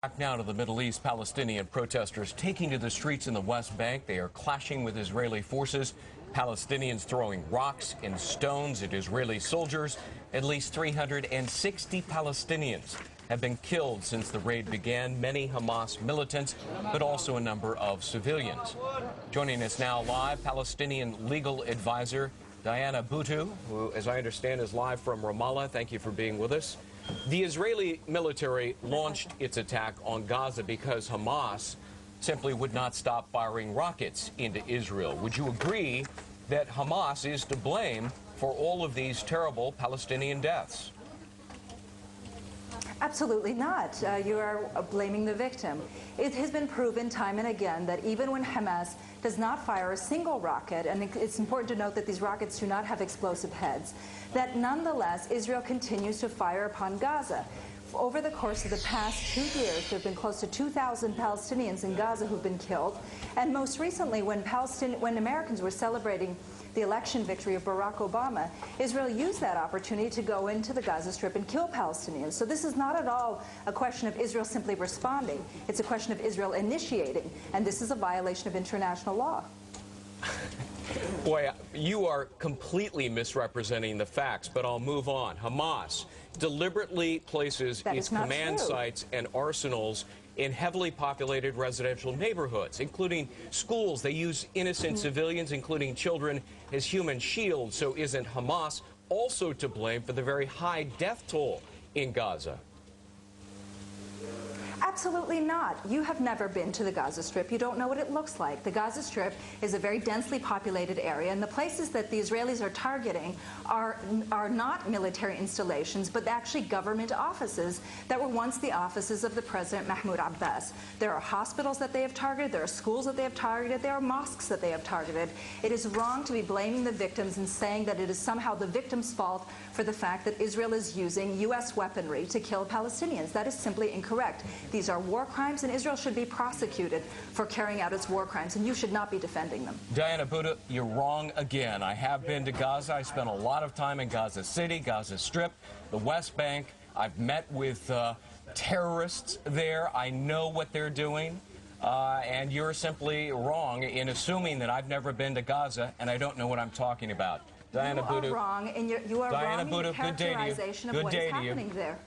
Back now to the Middle East. Palestinian protesters taking to the streets in the West Bank. They are clashing with Israeli forces. Palestinians throwing rocks and stones at Israeli soldiers. At least 360 Palestinians have been killed since the raid began. Many Hamas militants, but also a number of civilians. Joining us now live, Palestinian legal advisor Diana Boutou, who, as I understand, is live from Ramallah. Thank you for being with us. The Israeli military launched its attack on Gaza because Hamas simply would not stop firing rockets into Israel. Would you agree that Hamas is to blame for all of these terrible Palestinian deaths? Absolutely not. You are blaming the victim. It has been proven time and again that even when Hamas does not fire a single rocket, and it's important to note that these rockets do not have explosive heads, that nonetheless Israel continues to fire upon Gaza. Over the course of the past 2 years, there have been close to 2,000 Palestinians in Gaza who've been killed. And most recently, when Americans were celebrating the election victory of Barack Obama, Israel used that opportunity to go into the Gaza Strip and kill Palestinians. So this is not at all a question of Israel simply responding. It's a question of Israel initiating. And this is a violation of international law. Boy, you are completely misrepresenting the facts, but I'll move on. Hamas deliberately places its command sites and arsenals in heavily populated residential neighborhoods, including schools. They use innocent civilians, including children, as human shields. So isn't Hamas also to blame for the very high death toll in Gaza? Absolutely not. You have never been to the Gaza Strip. You don't know what it looks like. The Gaza Strip is a very densely populated area, and the places that the Israelis are targeting are not military installations, but actually government offices that were once the offices of the President Mahmoud Abbas. There are hospitals that they have targeted. There are schools that they have targeted. There are mosques that they have targeted. It is wrong to be blaming the victims and saying that it is somehow the victims' fault for the fact that Israel is using U.S. weaponry to kill Palestinians. That is simply incorrect. These are war crimes, and Israel should be prosecuted for carrying out its war crimes, and you should not be defending them. Diana Boutou, you're wrong again. I have been to Gaza. I spent a lot of time in Gaza City, Gaza Strip, the West Bank. I've met with terrorists there. I know what they're doing. And you're simply wrong in assuming that I've never been to Gaza and I don't know what I'm talking about. Diana Boutou. You are wrong, and you are wrong in your characterization of what is happening there.